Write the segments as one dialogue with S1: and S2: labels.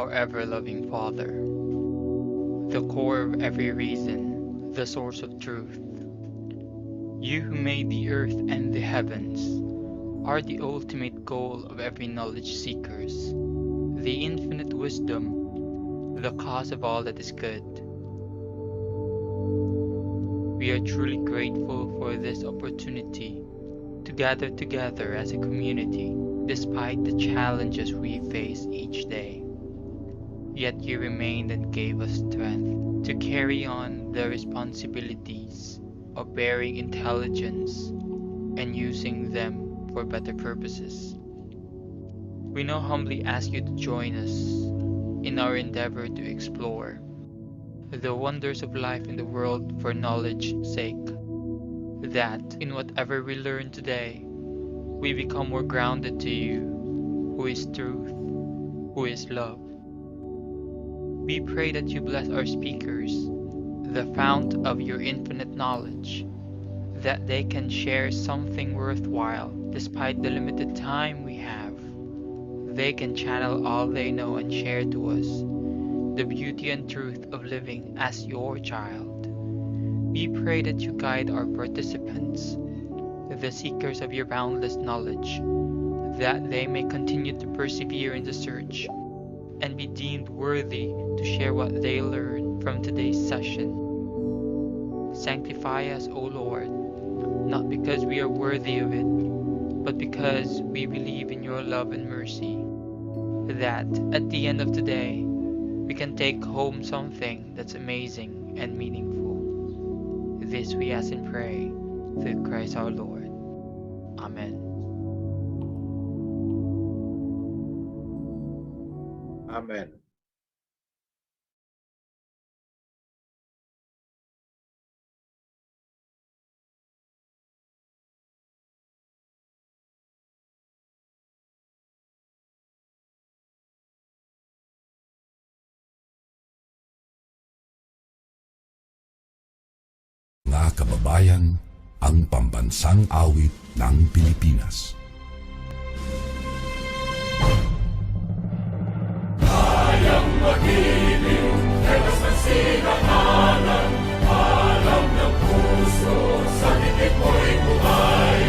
S1: our ever-loving Father, the core of every reason, the source of truth. You who made the earth and the heavens are the ultimate goal of every knowledge seekers, the infinite wisdom, the cause of all that is good. We are truly grateful for this opportunity to gather together as a community despite the challenges we face each day. Yet you remained and gave us strength to carry on the responsibilities of bearing intelligence and using them for better purposes. We now humbly ask you to join us in our endeavor to explore the wonders of life in the world for knowledge's sake, that in whatever we learn today, we become more grounded to you, who is truth, who is love. We pray that you bless our speakers, the fount of your infinite knowledge, that they can share something worthwhile despite the limited time we have. They can channel all they know and share to us the beauty and truth of living as your child. We pray that you guide our participants, the seekers of your boundless knowledge, that they may continue to persevere in the search and be deemed worthy to share what they learn from today's session. Sanctify us, O Lord, not because we are worthy of it, but because we believe in your love and mercy, that at the end of the day, we can take home something that's amazing and meaningful. This we ask and pray through Christ our Lord. Amen.
S2: Amen.
S3: Mga kababayan, ang pambansang awit ng Pilipinas.
S4: Kayang magiliw, tewas ng sinakalan, alam ng puso, sa titik mo'y buhay.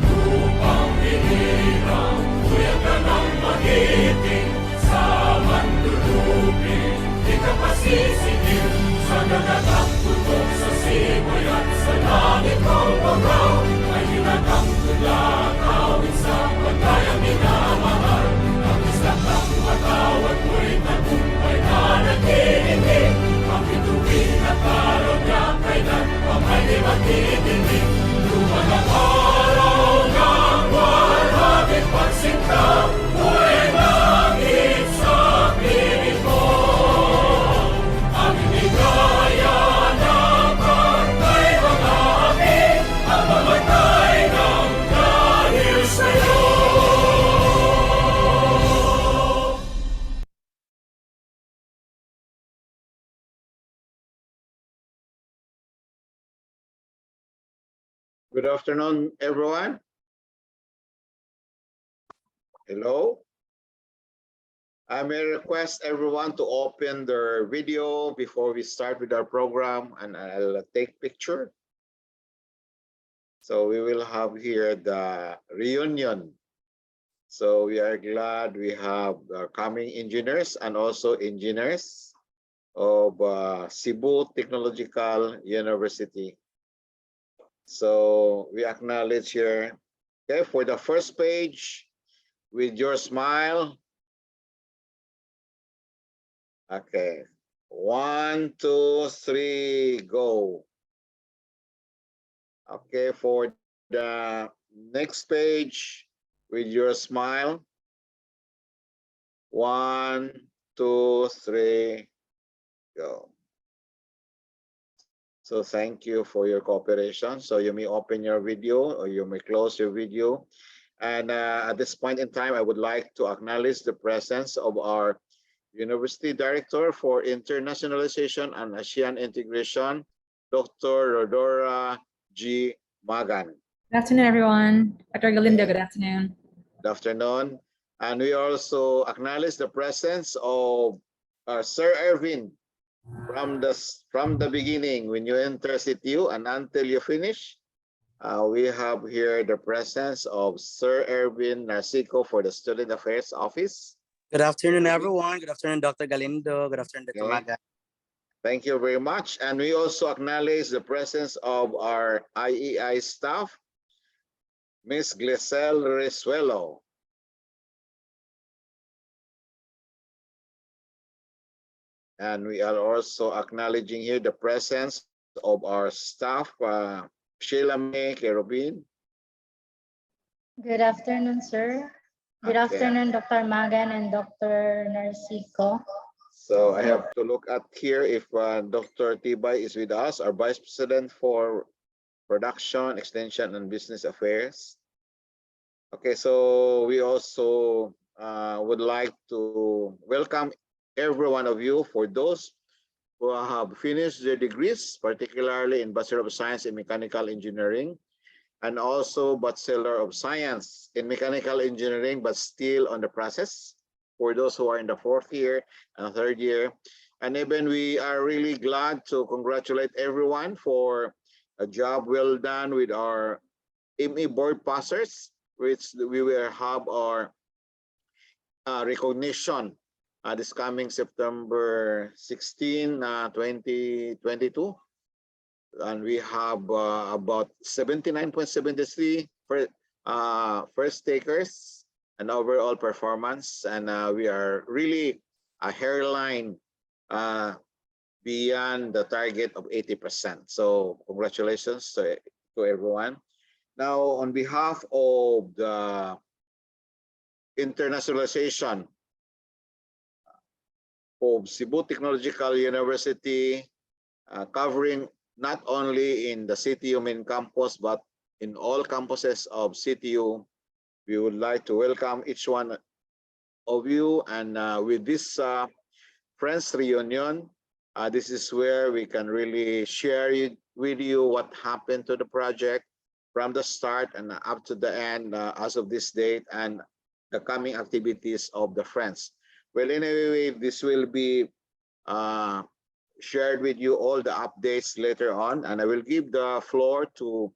S4: Lupang hinirang, tuyag ka ng magiting, sa mandulupin, di ka pasisingil, sa nagagang putok sa simoy at sa langit mong pagaw, ay hinagang tulad, awit sa pagkayang minamahal, ang isang ng matawad mo'y tagumpay na nag-iindig, ang bituin at araw niya kailan pang ay di magdidinig, luman ang araw ng walhabing pagsinta, mo'y langit sa piling mo. Ang inigaya ng partay mga aking, ang mamatay ng dahil sa'yo.
S2: Good afternoon, everyone. Hello. I may request everyone to open their video before we start with our program, and I'll take picture. So we will have here the reunion. So we are glad we have the coming engineers and also engineers of Cebu Technological University. So we acknowledge here, okay, for the first page, with your smile. Okay, 1, 2, 3, go. Okay, for the next page, with your smile. 1, 2, 3, go. So thank you for your cooperation. So you may open your video or you may close your video. And at this point in time, I would like to acknowledge the presence of our University Director for Internationalization and ASEAN Integration, Dr. Rodora G. Magan.
S5: Good afternoon, everyone. Dr. Galindo, good afternoon.
S2: Good afternoon. And we also acknowledge the presence of Sir Erwin from the beginning when you enter CTU and until you finish. We have here the presence of Sir Erwin Narciso for the Student Affairs Office.
S5: Good afternoon, everyone. Good afternoon, Dr. Galindo. Good afternoon, Dr.
S2: Okay.
S5: Maga.
S2: Thank you very much. And we also acknowledge the presence of our IEI staff, Ms. Glisel Resuelo. And we are also acknowledging here the presence of our staff, Sheila May Kerubin.
S6: Good afternoon, sir. Good
S2: Okay.
S6: afternoon, Dr. Magan and Dr. Narciso.
S2: So I have to look at here if Dr. Tibay is with us, our Vice President for Production, Extension, and Business Affairs. Okay, so we also would like to welcome every one of you. For those who have finished their degrees, particularly in Bachelor of Science in Mechanical Engineering, and also Bachelor of Science in Mechanical Engineering, but still on the process. For those who are in the 4th year and 3rd year. And even we are really glad to congratulate everyone for a job well done with our ME board passers, which we will have our recognition this coming September 16, 2022. And we have about 79.73 first takers and overall performance, and we are really a hairline beyond the target of 80%. So congratulations to everyone. Now, on behalf of the Internationalization of Cebu Technological University, covering not only in the CTU main campus, but in all campuses of CTU, we would like to welcome each one of you. And with this Friends Reunion, this is where we can really share with you what happened to the project from the start and up to the end as of this date, and the coming activities of the Friends. Well, anyway, this will be shared with you all the updates later on, and I will give the floor to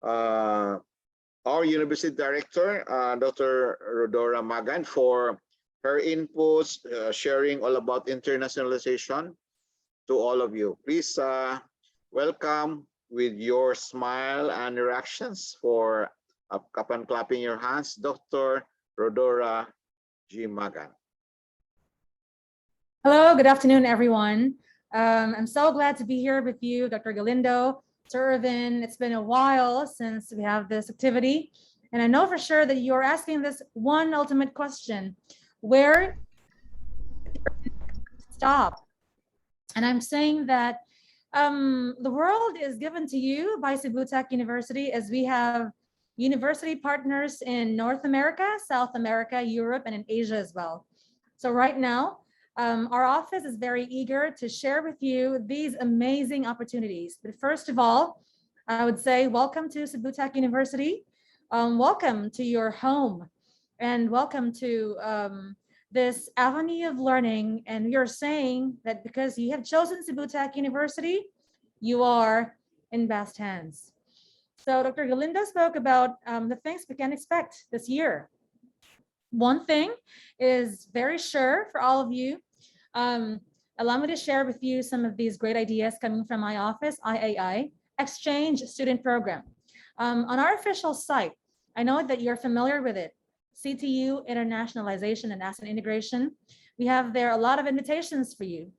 S2: our University Director, Dr. Rodora Magan, for her inputs, sharing all about internationalization to all of you. Please welcome with your smile and reactions for upon clapping your hands, Dr. Rodora G. Magan.
S7: Hello, good afternoon, everyone. I'm so glad to be here with you, Dr. Galindo, Sir Irvin. It's been a while since we have this activity, and I know for sure that you're asking this one ultimate question: where stop? And I'm saying that the world is given to you by Cebu Tech University, as we have university partners in North America, South America, Europe, and in Asia as well. So right now, our office is very eager to share with you these amazing opportunities. But first of all, I would say welcome to Cebu Tech University. Welcome to your home, and welcome to this avenue of learning. And we are saying that because you have chosen Cebu Tech University, you are in best hands. So Dr. Galindo spoke about the things we can expect this year. One thing is very sure for all of you. Allow me to share with you some of these great ideas coming from my office, IAI, Exchange Student Program. On our official site, I know that you're familiar with it, CTU Internationalization and Asset Integration. We have there a lot of invitations for you.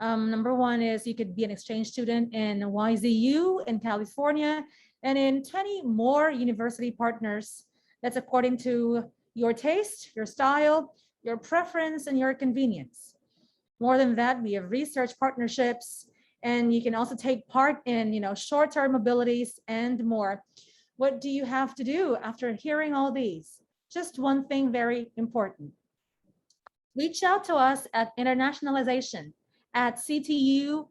S7: Number one is you could be an exchange student in YZU in California, and in 20 more university partners. That's according to your taste, your style, your preference, and your convenience. More than that, we have research partnerships, and you can also take part in short-term mobilities and more. What do you have to do after hearing all these? Just one thing very important. Reach out to us at Internationalization at CTU.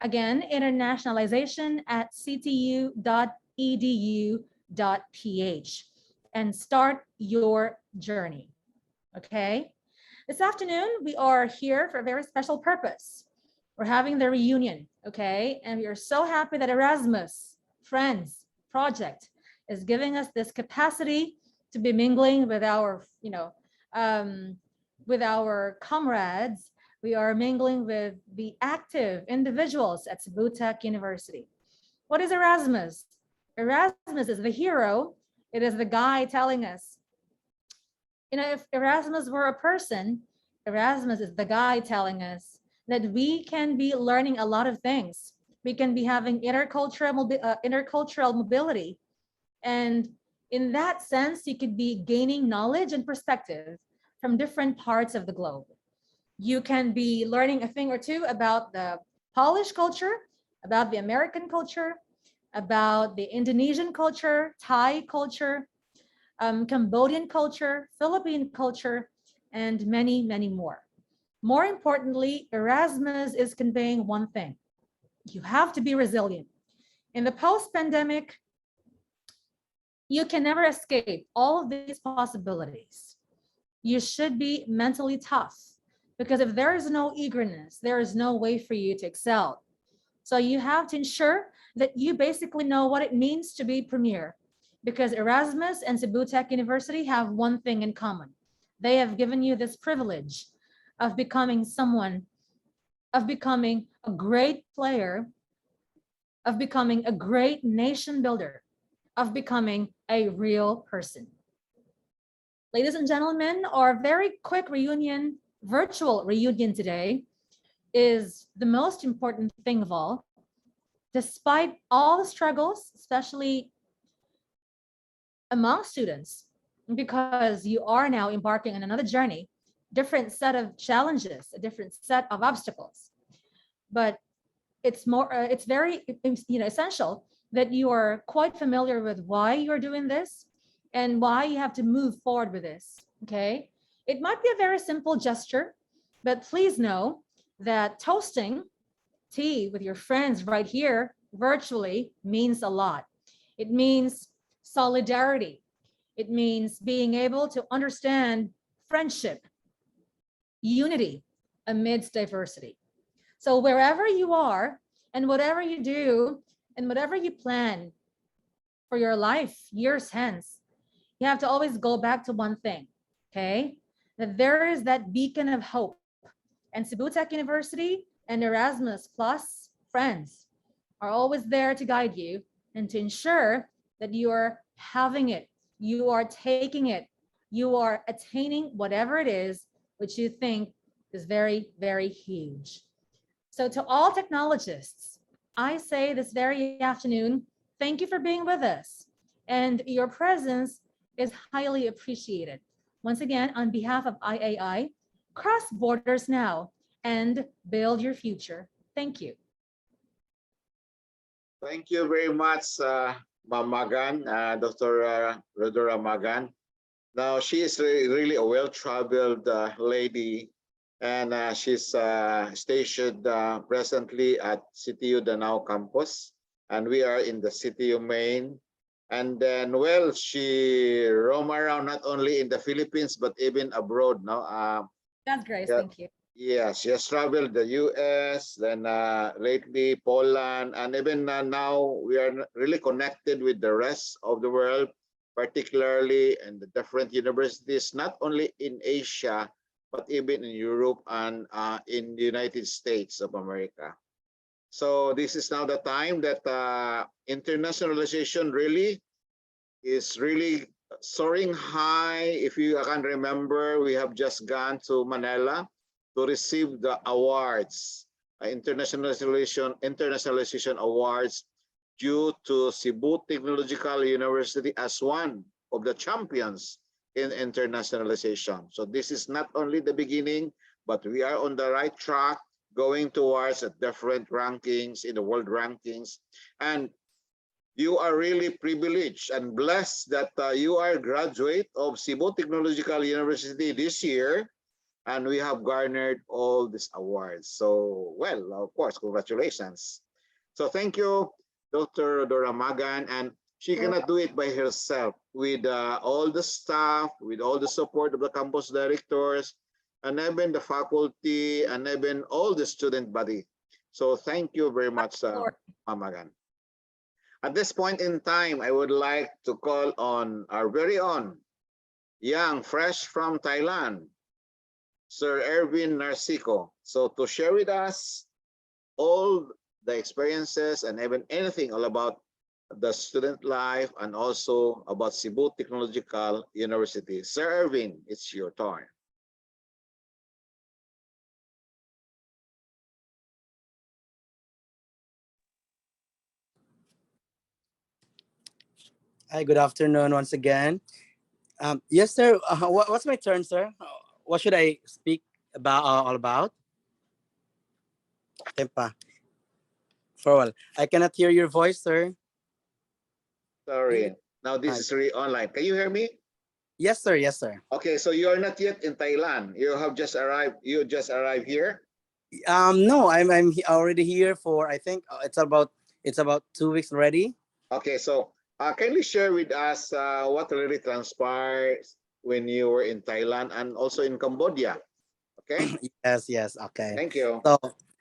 S7: Again, Internationalization at ctu.edu.ph, and start your journey. Okay? This afternoon, we are here for a very special purpose. We're having the reunion, okay? And we are so happy that Erasmus Friends Project is giving us this capacity to be mingling with our, with our comrades. We are mingling with the active individuals at Cebu Tech University. What is Erasmus? Erasmus is the hero. It is the guy telling us, if Erasmus were a person, Erasmus is the guy telling us that we can be learning a lot of things. We can be having intercultural mobility. And in that sense, you could be gaining knowledge and perspective from different parts of the globe. You can be learning a thing or two about the Polish culture, about the American culture, about the Indonesian culture, Thai culture, Cambodian culture, Philippine culture, and many, many more. More importantly, Erasmus is conveying one thing. You have to be resilient. In the post-pandemic, you can never escape all of these possibilities. You should be mentally tough, because if there is no eagerness, there is no way for you to excel. So you have to ensure that you basically know what it means to be premier, because Erasmus and Cebu Tech University have one thing in common. They have given you this privilege of becoming someone, of becoming a great player, of becoming a great nation builder, of becoming a real person. Ladies and gentlemen, our very quick reunion, virtual reunion today, is the most important thing of all. Despite all the struggles, especially among students, because you are now embarking on another journey, different set of challenges, a different set of obstacles. But it's very essential that you are quite familiar with why you're doing this and why you have to move forward with this, okay? It might be a very simple gesture, but please know that toasting tea with your friends right here virtually means a lot. It means solidarity. It means being able to understand friendship, unity amidst diversity. So wherever you are and whatever you do and whatever you plan for your life years hence, you have to always go back to one thing, okay? That there is that beacon of hope. And Cebu Tech University and Erasmus Plus friends are always there to guide you and to ensure that you are having it, you are taking it, you are attaining whatever it is which you think is very, very huge. So to all technologists, I say this very afternoon, thank you for being with us. And your presence is highly appreciated. Once again, on behalf of IAI, cross borders now and build your future. Thank you.
S2: Thank you very much, Ma'am Magan, Dr. Rodora Magan. Now, she is really a well-traveled lady, and she's stationed presently at CTU Danao campus, and we are in the CTU main. And then, well, she roam around not only in the Philippines, but even abroad. No?
S7: That's great.
S2: Yeah.
S7: Thank you.
S2: Yes, she has traveled the US, then lately Poland, and even now we are really connected with the rest of the world, particularly in the different universities, not only in Asia, but even in Europe and in the United States of America. So this is now the time that internationalization really is really soaring high. If you can remember, we have just gone to Manila to receive the awards, internationalization awards, due to Cebu Technological University as one of the champions in internationalization. So this is not only the beginning, but we are on the right track, going towards different rankings in the world rankings. And you are really privileged and blessed that you are a graduate of Cebu Technological University this year, and we have garnered all these awards. So, well, of course, congratulations. So thank you, Dr. Dora Magan. And She cannot do it by herself with all the staff, with all the support of the campus directors, and even the faculty, and even all the student body. So thank you very much, Mamagan. At this point in time, I would like to call on our very own, young, fresh from Thailand, Sir Erwin Narciso. So to share with us all the experiences and even anything all about the student life and also about Cebu Technological University. Sir Erwin, it's your turn.
S5: Hi, good afternoon once again. Yes, sir. What's my turn, sir? What should I speak about? All about? Tempa. For all, I cannot hear your voice, sir.
S2: Sorry. Now this is really online. Can you hear me?
S5: Yes, sir. Yes, sir.
S2: Okay, so you're not yet in Thailand. You have just arrived. You just arrived here.
S5: No, I'm already here for, I think it's about 2 weeks already.
S2: Okay, so can you share with us what really transpired when you were in Thailand and also in Cambodia? Okay.
S5: Yes. Okay.
S2: Thank you.
S5: So,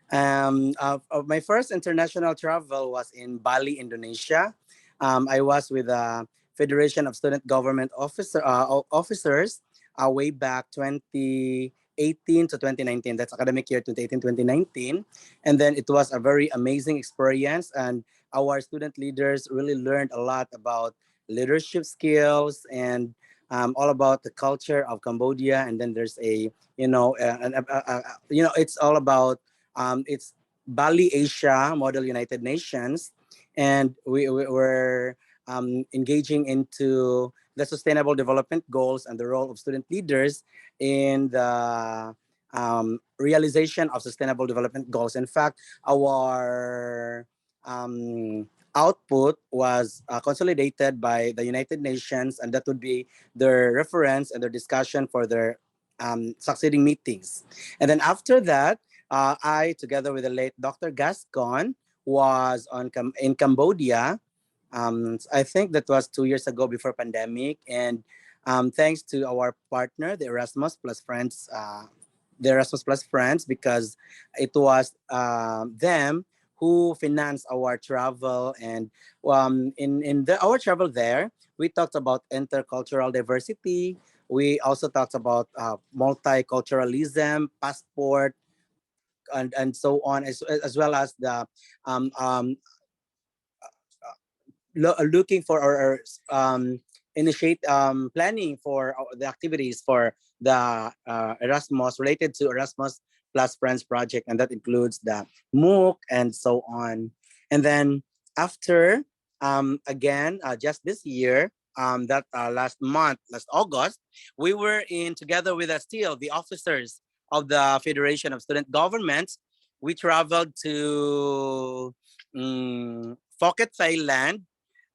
S5: my first international travel was in Bali, Indonesia. I was with the Federation of Student Government Officers way back 2018 to 2019. That's academic year 2018-2019. And then it was a very amazing experience. And our student leaders really learned a lot about leadership skills and all about the culture of Cambodia. And then there's it's all about it's Bali Asia Model United Nations, and we were engaging into the sustainable development goals and the role of student leaders in the realization of sustainable development goals. In fact, our output was consolidated by the United Nations, and that would be their reference and their discussion for their succeeding meetings. And then after that, I, together with the late Dr. Gascon, was in Cambodia. I think that was 2 years ago before pandemic, and thanks to our partner, the Erasmus Plus Friends, because it was them who financed our travel. And our travel there, we talked about intercultural diversity. We also talked about multiculturalism, passport, and so on, as well as the um, um, looking for or initiate planning for the activities for the Erasmus, related to Erasmus Plus Friends project, and that includes the MOOC and so on. And then after, again, just this year, last August, we were in together with still the officers of the Federation of Student Governments. We traveled to Phuket, Thailand,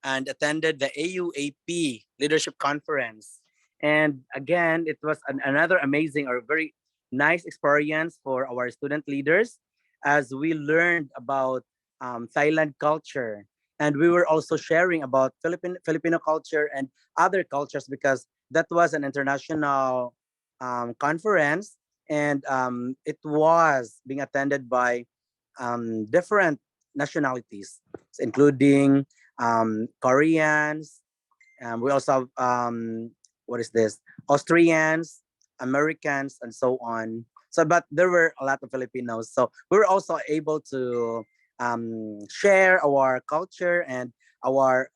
S5: and attended the AUAP Leadership Conference. And again, it was another amazing or very nice experience for our student leaders, as we learned about Thailand culture. And we were also sharing about Filipino culture and other cultures, because that was an international conference, and it was being attended by different nationalities, including Koreans. We also have what is this? Austrians, Americans, and so on. So, but there were a lot of Filipinos. So we were also able to share our culture and our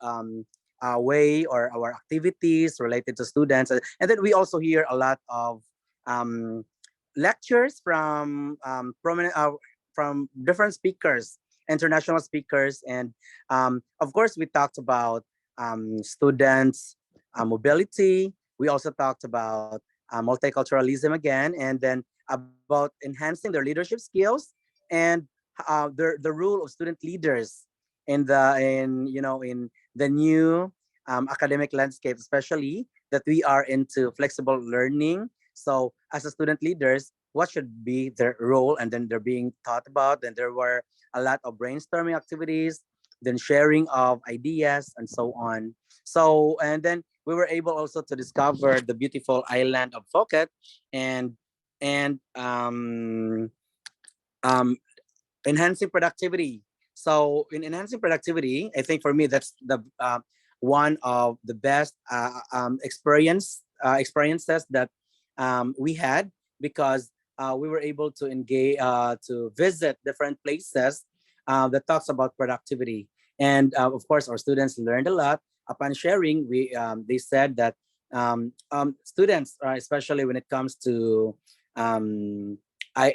S5: way or our activities related to students. And then we also hear a lot of um, lectures from different speakers, international speakers, and of course we talked about students' mobility. We also talked about multiculturalism again, and then about enhancing their leadership skills and the role of student leaders in the new academic landscape, especially that we are into flexible learning. So as a student leaders, what should be their role, and then they're being taught about. And there were a lot of brainstorming activities, then sharing of ideas and so on. So, and then we were able also to discover the beautiful island of Phuket, and and um, enhancing productivity. So in enhancing productivity, I think for me that's the one of the best experiences that we had, because we were able to engage to visit different places that talks about productivity, and of course our students learned a lot. Upon sharing, we they said that students, especially when it comes to um,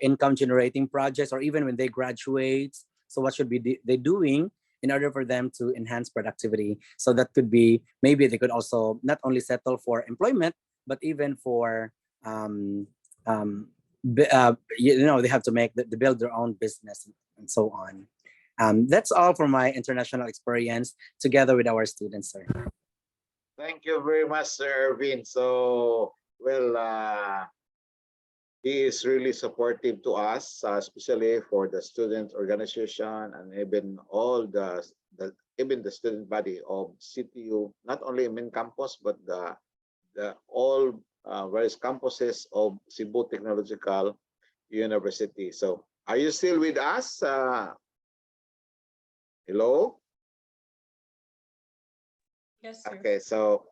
S5: income generating projects, or even when they graduate, so what should be they doing in order for them to enhance productivity? So that could be, maybe they could also not only settle for employment, but even for they have to they build their own business and so on. That's all for my international experience together with our students, sir.
S2: Thank you very much, Sir Ervin. So, well, he is really supportive to us, especially for the student organization and even all even the student body of CTU, not only in main campus, but the all various campuses of Cebu Technological University. So, are you still with us? Hello?
S7: Yes, sir.
S2: Okay, so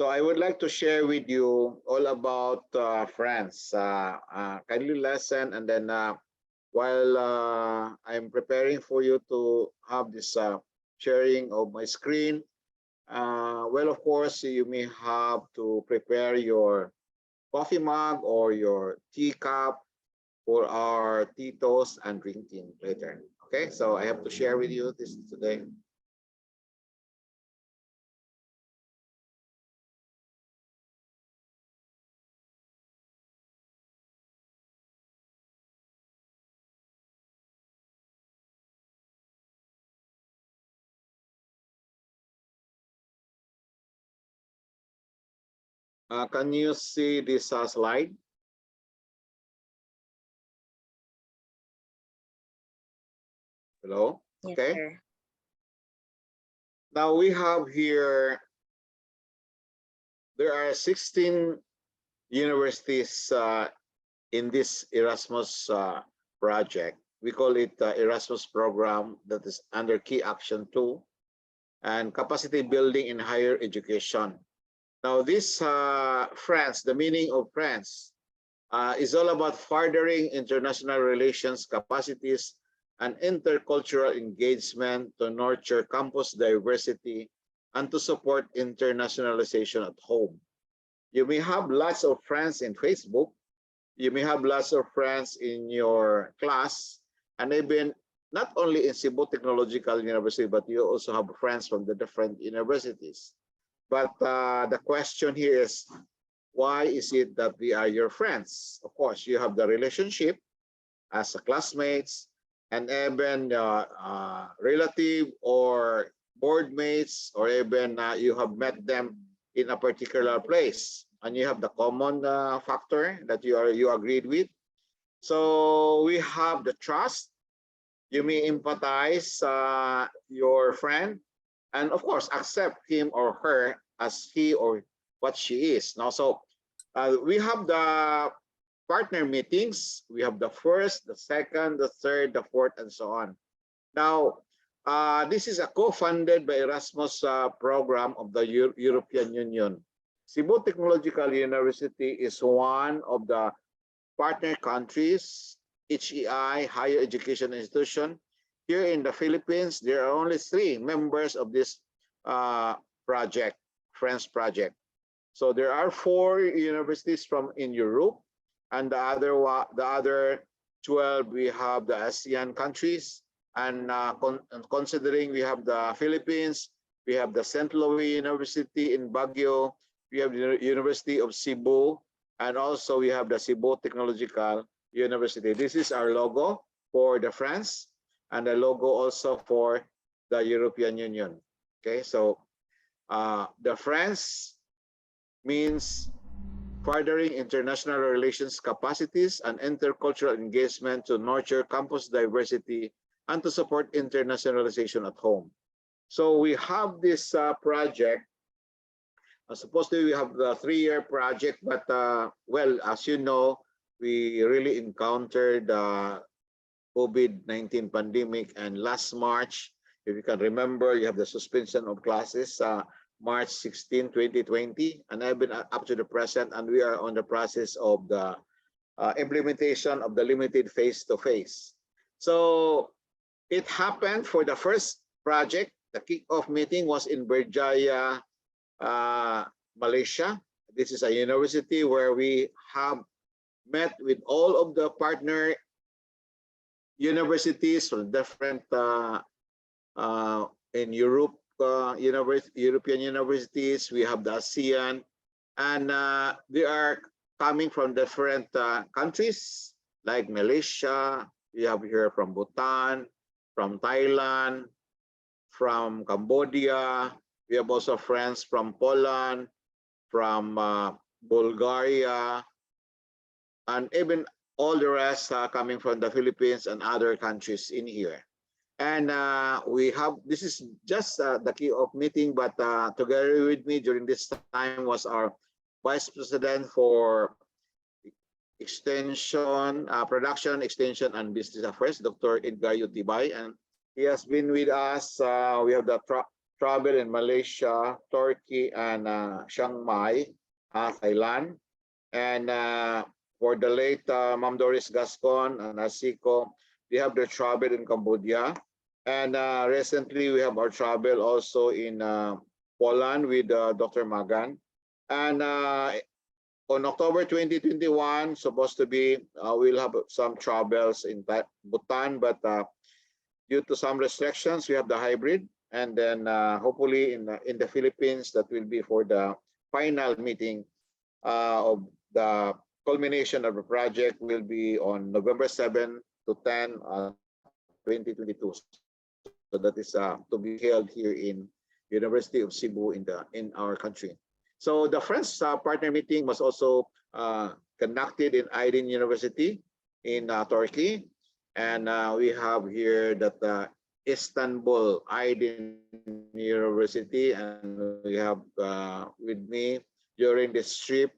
S2: I would like to share with you all about France. Kindly listen, and then while I'm preparing for you to have this sharing of my screen, well, of course, you may have to prepare your coffee mug or your tea cup for our tea toast and drinking later. Okay, so I have to share with you this today. Can you see this slide? Hello?
S8: Yes,
S2: Okay.
S8: sir.
S2: Now we have here, there are 16 universities in this Erasmus project. We call it Erasmus program that is under Key Action 2 and Capacity Building in Higher Education. Now this France, the meaning of France is all about furthering international relations, capacities, and intercultural engagement to nurture campus diversity and to support internationalization at home. You may have lots of friends in Facebook, you may have lots of friends in your class, and even not only in Cebu Technological University, but you also have friends from the different universities. But the question here is, why is it that we are your friends? Of course, you have the relationship as classmates, and even relative or board mates, or even you have met them in a particular place, and you have the common factor that you agreed with. So we have the trust. You may empathize your friend, and of course accept him or her as he or what she is. Now, so we have the partner meetings. We have the first, the second, the third, the fourth, and so on. Now, this is a co-funded by Erasmus program of the European Union. Cebu Technological University is one of the partner countries, HEI, Higher Education Institution. Here in the Philippines, there are only 3 members of this project, Friends Project. So there are 4 universities from in Europe, and the other 12 we have the ASEAN countries, and considering we have the Philippines, we have the St. Louis University in Baguio, we have the University of Cebu, and also we have the Cebu Technological University. This is our logo for the France, and the logo also for the European Union. Okay, so the France means furthering international relations capacities and intercultural engagement to nurture campus diversity and to support internationalization at home. So we have this project. Supposedly we have the 3-year project, but well, as you know, we really encountered COVID-19 pandemic, and last March, if you can remember, you have the suspension of classes, March 16, 2020, and I've been up to the present, and we are on the process of the implementation of the limited face-to-face. So it happened for the first project. The kickoff meeting was in Berjaya, Malaysia. This is a university where we have met with all of the partner universities from different in Europe, European universities. We have the ASEAN, and they are coming from different countries like Malaysia. We have here from Bhutan, from Thailand, from Cambodia. We have also friends from Poland, from Bulgaria, and even all the rest coming from the Philippines and other countries in here. And we have, this is just the kickoff meeting, but together with me during this time was our Vice President for Extension, Production, Extension, and Business Affairs, Dr. Edgar Yutibay, and he has been with us. We have the travel in Malaysia, Turkey, and Chiang Mai, Thailand. And for the late Ma'am Doris Gascon and Asiko, we have the travel in Cambodia. And recently we have our travel also in Poland with Dr. Magan. And on October 2021, supposed to be, we'll have some travels in Bhutan, but due to some restrictions, we have the hybrid. And then hopefully in the Philippines, that will be for the final meeting of the culmination of the project will be on November 7 to 10, 2022. So that is to be held here in University of Cebu in our country. So the first partner meeting was also conducted in Aydin University in Turkey. And we have here that Istanbul Aydin University, and we have with me during this trip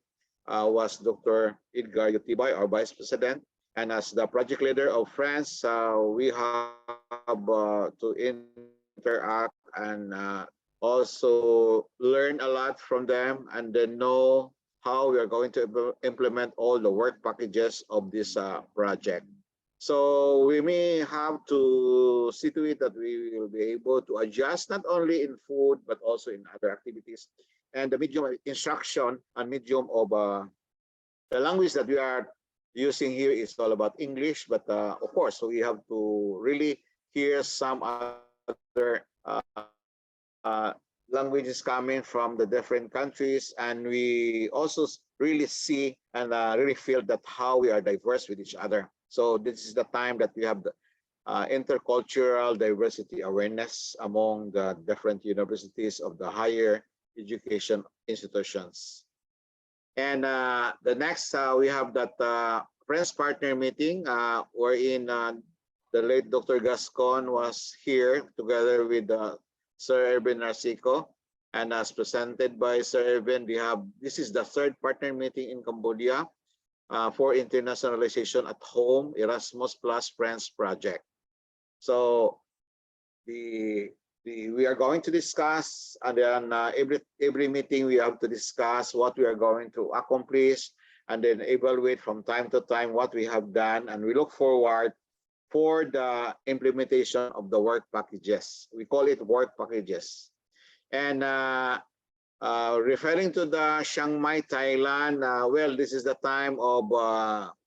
S2: was Dr. Edgar Yutibay, our Vice President. And as the project leader of France, we have to interact and also learn a lot from them, and then know how we are going to implement all the work packages of this project. So we may have to see to it that we will be able to adjust not only in food, but also in other activities. And the medium of instruction and medium of the language that we are using here is all about English, but of course, we have to really hear some other languages coming from the different countries, and we also really see and really feel that how we are diverse with each other. So this is the time that we have the intercultural diversity awareness among the different universities of the higher education institutions. And the next, we have that Friends Partner meeting wherein the late Dr. Gascon was here together with Sir Erwin Narcico. And as presented by Sir Erwin, we have, this is the third partner meeting in Cambodia for internationalization at home, Erasmus Plus Friends Project. So we are going to discuss, and then every meeting we have to discuss what we are going to accomplish, and then evaluate from time to time what we have done, and we look forward for the implementation of the work packages. We call it work packages. And referring to the Chiang Mai, Thailand, well, this is the time of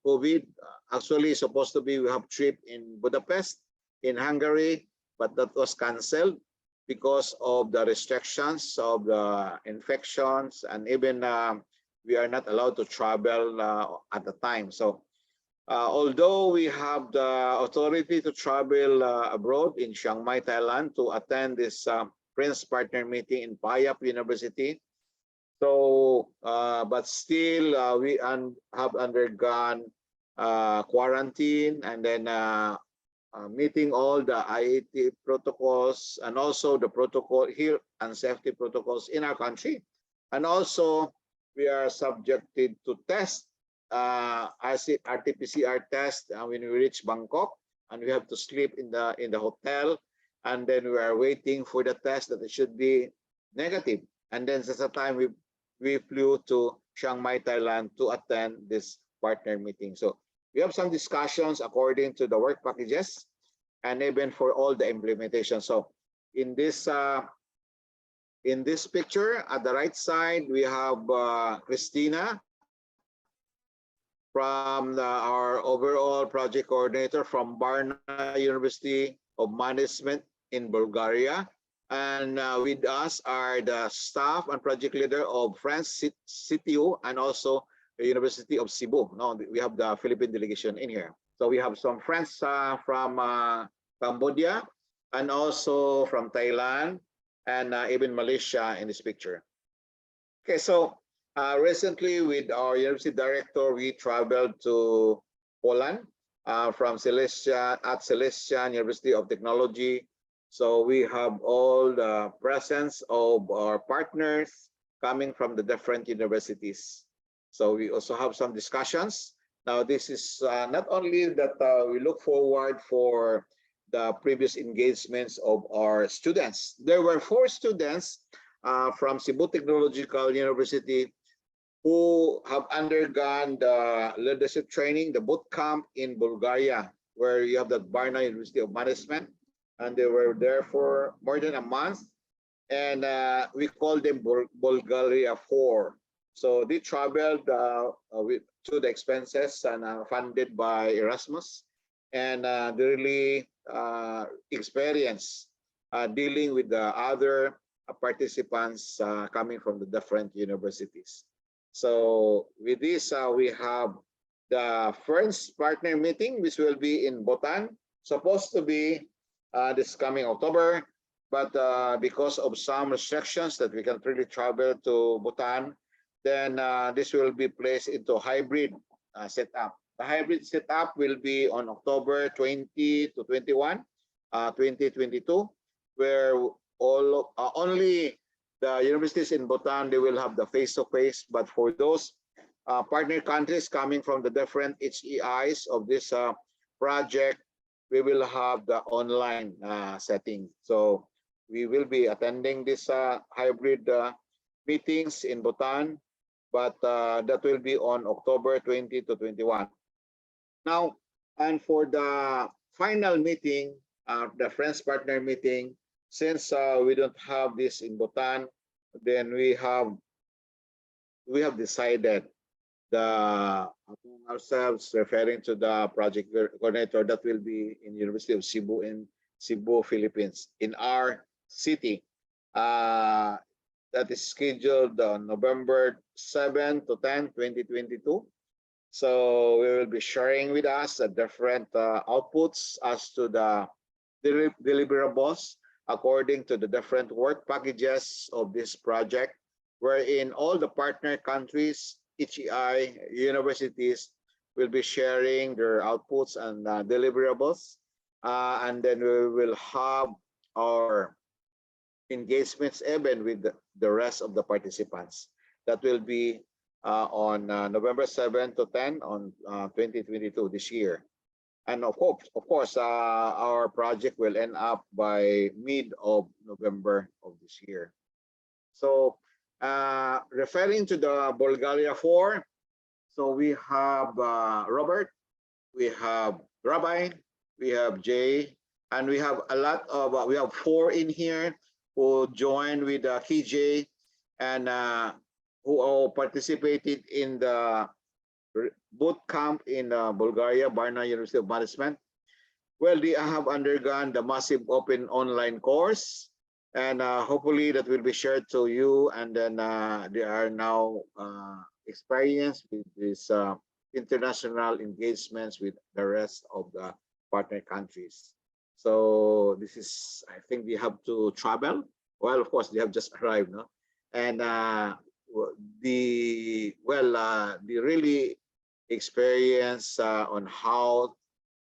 S2: COVID. Actually, supposed to be we have trip in Budapest, in Hungary, but that was canceled because of the restrictions of the infections, and even we are not allowed to travel at the time. So although we have the authority to travel abroad in Chiang Mai, Thailand to attend this Prince Partner meeting in Auap University, so but still we have undergone quarantine, and then meeting all the IAT protocols and also the protocol health and safety protocols in our country. And also we are subjected to test RT-PCR test when we reach Bangkok, and we have to sleep in the hotel, and then we are waiting for the test that it should be negative. And then at the time we flew to Chiang Mai, Thailand to attend this partner meeting. So we have some discussions according to the work packages and even for all the implementation. So in this picture at the right side, we have Christina from our overall project coordinator from Varna University of Management in Bulgaria. And with us are the staff and project leader of France CTU and also the University of Cebu. Now we have the Philippine delegation in here. So we have some friends from Cambodia and also from Thailand and even Malaysia in this picture. Okay, so recently with our university director, we traveled to Poland from Silesian University of Technology. So we have all the presence of our partners coming from the different universities. So we also have some discussions. Now this is not only that we look forward for the previous engagements of our students. There were 4 students from Cebu Technological University who have undergone the leadership training, the boot camp in Bulgaria, where you have the Varna University of Management, and they were there for more than a month. And we call them Bulgaria 4. So they traveled to the expenses and funded by Erasmus, and they really experienced dealing with the other participants coming from the different universities. So with this, we have the first partner meeting, which will be in Bhutan, supposed to be this coming October, but because of some restrictions that we can't really travel to Bhutan, then this will be placed into hybrid setup. The hybrid setup will be on October 20 to 21, 2022, where only the universities in Bhutan, they will have the face-to-face, but for those partner countries coming from the different HEIs of this project, we will have the online setting. So we will be attending this hybrid meetings in Bhutan, but that will be on October 20 to 21. Now, and for the final meeting, the Friends Partner meeting, since we don't have this in Bhutan, then we have decided among ourselves, referring to the project coordinator that will be in University of Cebu in Cebu, Philippines, in our city. That is scheduled on November 7 to 10, 2022. So we will be sharing with us the different outputs as to the deliverables according to the different work packages of this project, wherein all the partner countries, HEI, universities will be sharing their outputs and deliverables. And then we will have our engagements even with the rest of the participants. That will be on November 7 to 10 on 2022 this year. And of course, our project will end up by mid of November of this year. So referring to the Bulgaria 4, so we have Robert, we have Rabbi, we have Jay, and we have a lot of, we have 4 in here who joined with KJ and who all participated in the boot camp in Bulgaria, Varna University of Management. Well, they have undergone the massive open online course, and hopefully that will be shared to you. And then they are now experienced with this international engagements with the rest of the partner countries. So this is, I think they have to travel. Well, of course, they have just arrived, no? And the really experience on how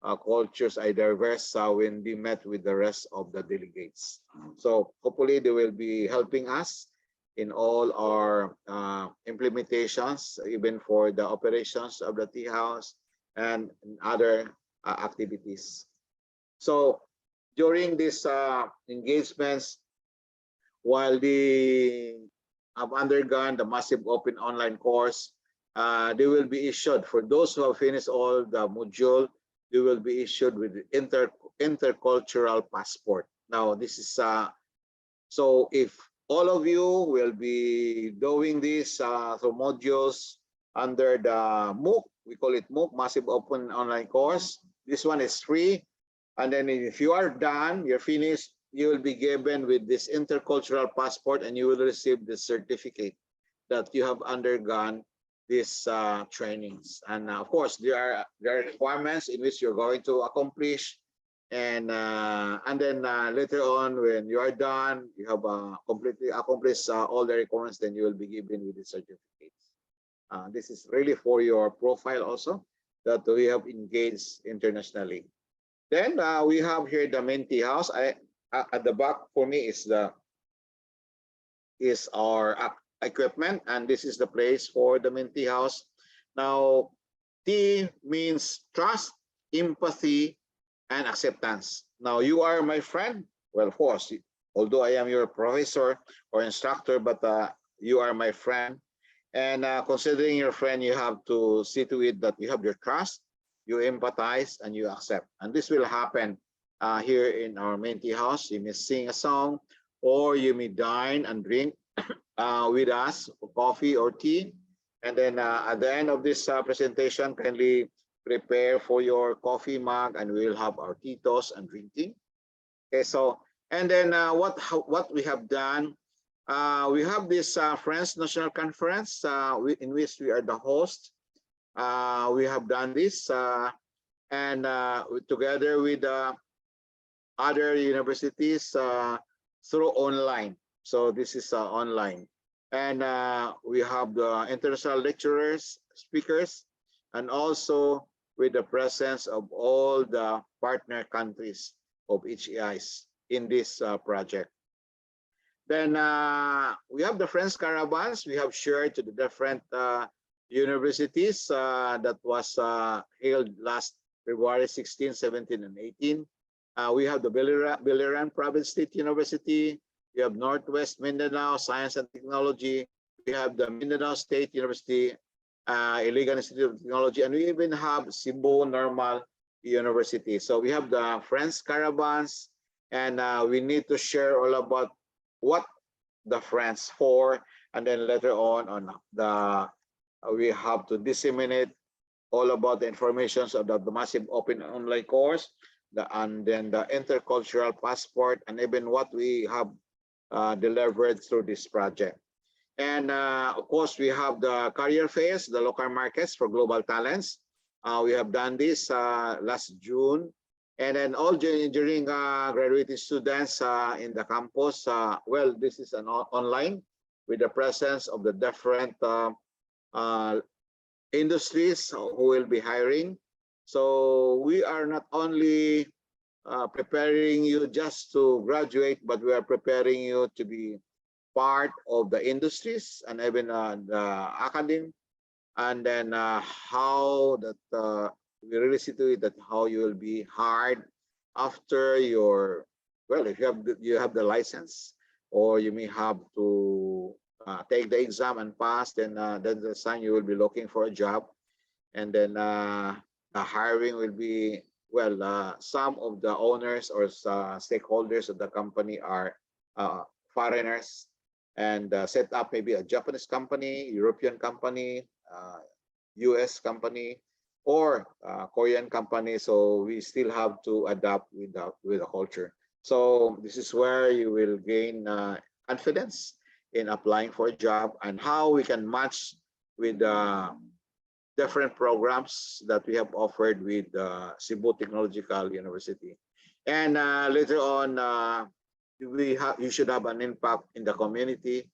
S2: cultures are diverse when we met with the rest of the delegates. So hopefully they will be helping us in all our implementations, even for the operations of the tea house and other activities. So during these engagements, while they have undergone the massive open online course, they will be issued, for those who have finished all the module, they will be issued with the intercultural passport. Now, this is, so if all of you will be doing this through modules under the MOOC, we call it MOOC, Massive Open Online Course. This one is free. And then if you are done, you're finished, you will be given with this intercultural passport and you will receive the certificate that you have undergone these trainings. And of course, there are requirements in which you're going to accomplish. And then later on, when you are done, you have completely accomplished all the requirements, then you will be given with the certificates. This is really for your profile also, that we have engaged internationally. Then we have here the main tea house. At the back for me is our equipment, and this is the place for the main tea house. Now, tea means trust, empathy, and acceptance. Now, you are my friend. Well, of course, although I am your professor or instructor, but you are my friend. And considering your friend, you have to see to it that you have your trust, you empathize, and you accept. And this will happen here in our main tea house. You may sing a song, or you may dine and drink with us, coffee or tea. And then at the end of this presentation, kindly prepare for your coffee mug, and we will have our tea toast and drinking. Okay, so, and then what we have done, we have this Friends National Conference in which we are the host. We have done this and together with other universities through online. So this is online. And we have the international lecturers, speakers, and also with the presence of all the partner countries of HEIs in this project. Then we have the Friends Caravans. We have shared to the different universities that was held last February 16, 17, and 18. We have the Biliran Province State University. We have Northwest Mindanao Science and Technology. We have the Mindanao State University, Iligan Institute of Technology, and we even have Cebu Normal University. So we have the Friends Caravans, and we need to share all about what the Friends for, and then later on the we have to disseminate all about the information of the massive open online course, and then the intercultural passport, and even what we have delivered through this project. And of course, we have the career fairs, the local markets for global talents. We have done this last June. And then all during graduating students in the campus, well, this is an online with the presence of the different industries who will be hiring. So we are not only preparing you just to graduate, but we are preparing you to be part of the industries and even the academy, and then how that we really see to it that how you will be hired after your, well, if you have the license, or you may have to take the exam and pass, then the time you will be looking for a job, and then the hiring will be, well, some of the owners or stakeholders of the company are foreigners, and set up maybe a Japanese company, European company, US company, or Korean company. So we still have to adapt with the culture. So this is where you will gain confidence in applying for a job, and how we can match with different programs that we have offered with Cebu Technological University. And later on, you should have an impact in the community,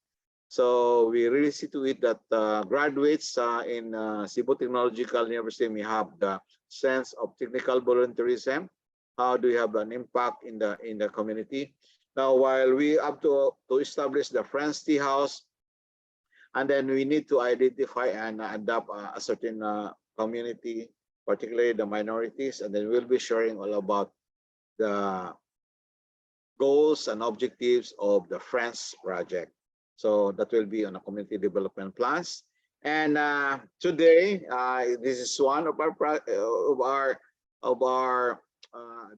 S2: So we really see to it that graduates in Cebu Technological University may have the sense of technical volunteerism. How do you have an impact in the community? Now, while we have to establish the Friends Tea House, and then we need to identify and adopt a certain community, particularly the minorities, and then we'll be sharing all about the goals and objectives of the Friends project. So that will be on a community development plans. And today, this is one of our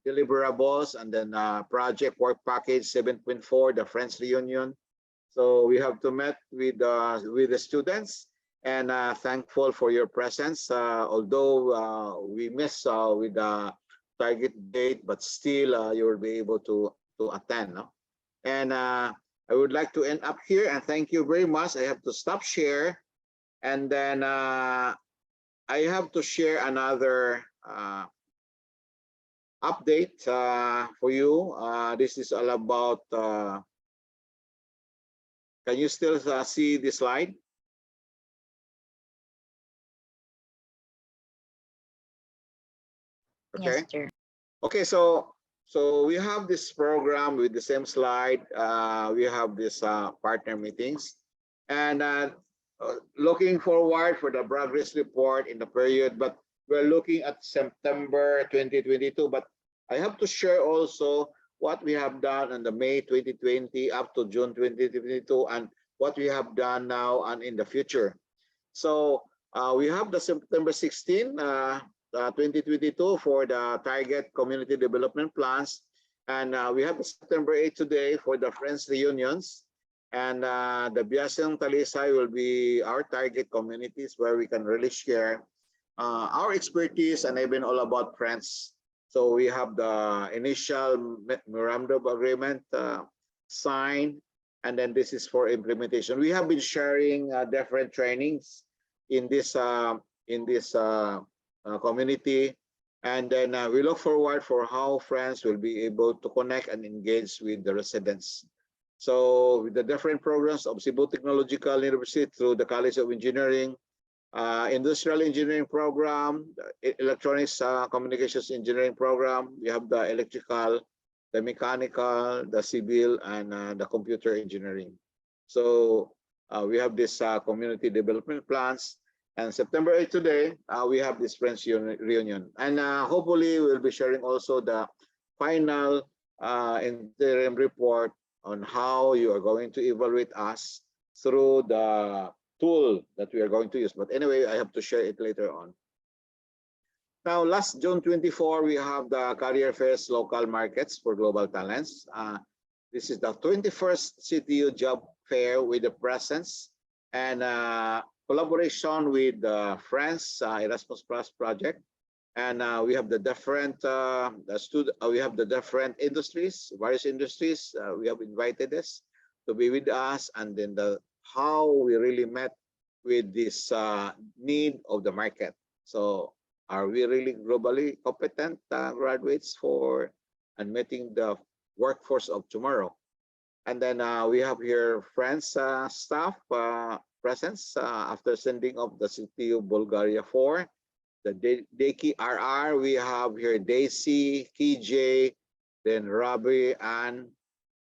S2: deliverables, and then project work package 7.4, the Friends reunion. So we have to meet with the students, and thankful for your presence. Although we miss with the target date, but still you will be able to attend. No? And I would like to end up here, and thank you very much. I have to stop share, and then I have to share another update for you. This is all about. Can you still see the slide? Okay.
S6: Yes, sir.
S2: Okay, so we have this program with the same slide. We have this partner meetings, and looking forward for the progress report in the period. But we're looking at September 2022. But I have to share also what we have done in the May 2020 up to June 2022, and what we have done now and in the future. So we have the September 16, 2022 for the target community development plans, and we have the September 8 today for the Friends reunions, and the Biasang Talisay will be our target communities where we can really share our expertise and even all about Friends. So we have the initial memorandum of agreement signed, and then this is for implementation. We have been sharing different trainings in this community, and then we look forward for how Friends will be able to connect and engage with the residents. So with the different programs of Cebu Technological University through the College of Engineering, Industrial Engineering Program, Electronics Communications Engineering Program, we have the electrical, the mechanical, the civil, and the computer engineering. So we have this community development plans. And September 8 today, we have this Friends reunion. And hopefully we'll be sharing also the final interim report on how you are going to evaluate us through the tool that we are going to use. But anyway, I have to share it later on. Now, last June 24, we have the Career Fairs Local Markets for Global Talents. This is the 21st CTU Job Fair with the presence and collaboration with Friends Erasmus Plus project, and we have the different we have the different industries, various industries. We have invited us to be with us, and then how we really met with this need of the market. So, are we really globally competent graduates for and meeting the workforce of tomorrow? And then we have here Friends staff presence after sending of the CTU Bulgaria 4, the Deki RR. We have here Daisy, KJ, then Rabi, and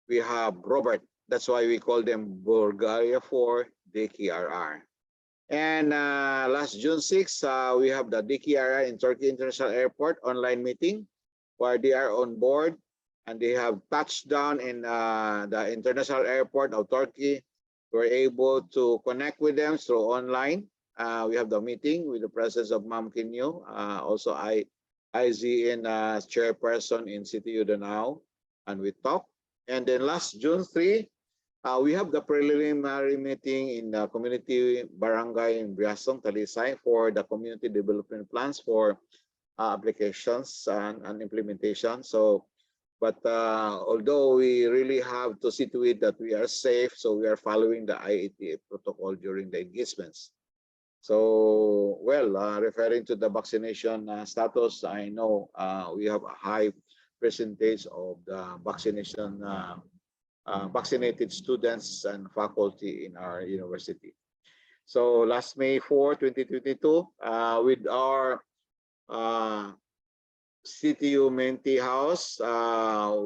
S2: we have Robert. That's why we call them Bulgaria 4 Deki RR. And last June 6, we have the Deki RR in Turkey International Airport online meeting where they are on board and they have touched down in the International Airport of Turkey. We're able to connect with them through online. We have the meeting with the presence of Ma'am Kinyo, also IZN chairperson in CTU Danao, and we talk. And then last June 3, we have the preliminary meeting in the community barangay in Biasang, Talisay for the community development plans for applications and implementation. So, but although we really have to see to it that we are safe, so we are following the IATA protocol during the engagements. So, well, referring to the vaccination status, I know we have a high percentage of the vaccination vaccinated students and faculty in our university. So last May 4, 2022, with our CTU Menti House,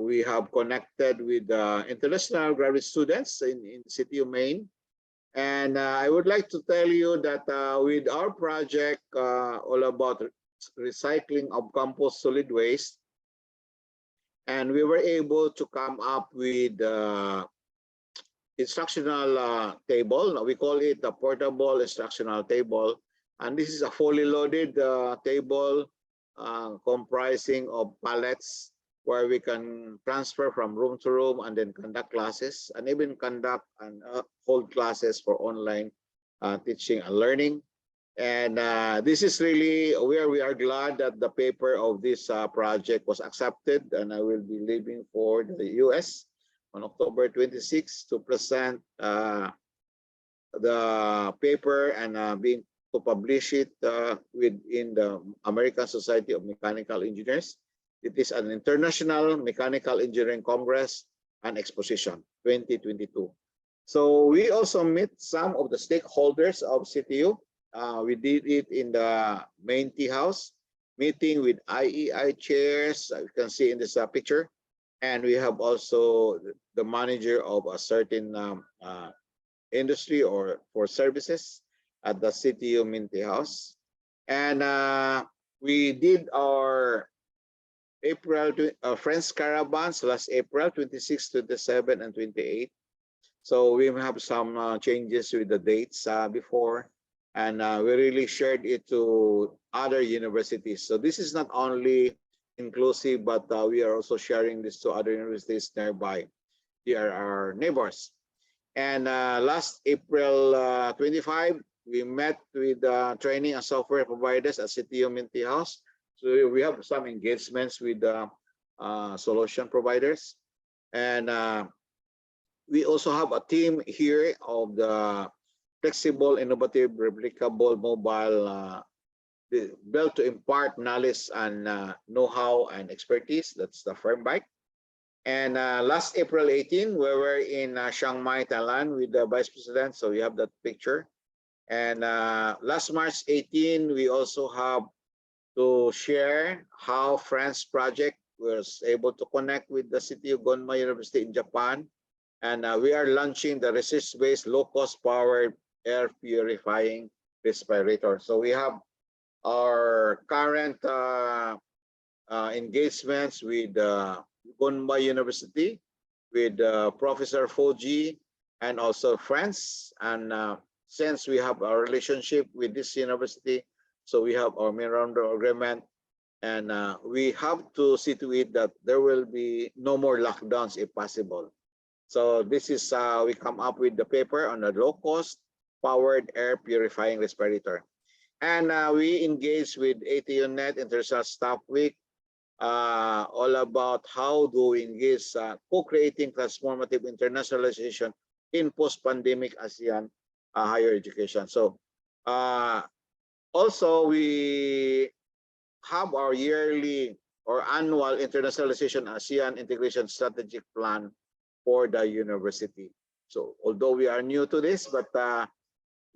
S2: we have connected with international graduate students in CTU Maine. And I would like to tell you that with our project all about recycling of campus solid waste, and we were able to come up with instructional table. We call it a portable instructional table. And this is a fully loaded table comprising of pallets where we can transfer from room to room and then conduct classes and even conduct and hold classes for online teaching and learning. And this is really where we are glad that the paper of this project was accepted, and I will be leaving for the US on October 26 to present the paper and being to publish it within the American Society of Mechanical Engineers. It is an International Mechanical Engineering Congress and Exposition 2022. So we also meet some of the stakeholders of CTU. We did it in the main tea house, meeting with IEI chairs, you can see in this picture. And we have also the manager of a certain industry or for services at the CTU Minty House. And we did our Friends Caravans last April 26, 27, and 28. So we have some changes with the dates before, and we really shared it to other universities. So this is not only inclusive, but we are also sharing this to other universities nearby. They are our neighbors. And last April 25, we met with training and software providers at CTU Minty House. So we have some engagements with solution providers. And we also have a team here of the flexible, innovative, replicable mobile built to impart knowledge and know-how and expertise. That's the firm bike. And last April 18, we were in Chiang Mai, Thailand with the Vice President. So we have that picture. And last March 18, we also have to share how France project was able to connect with the city of Gonma University in Japan. And we are launching the resist-based low-cost powered air purifying respirator. So we have our current engagements with Gonma University, with Professor Fuji, and also France. And since we have a relationship with this university, so we have our memorandum agreement, and we have to see to it that there will be no more lockdowns if possible. So this is we come up with the paper on the low-cost powered air purifying respirator. And we engage with ATUNet International Staff Week, all about how do we engage co-creating transformative internationalization in post-pandemic ASEAN higher education. So also we have our yearly or annual internationalization ASEAN integration strategic plan for the university. So although we are new to this, but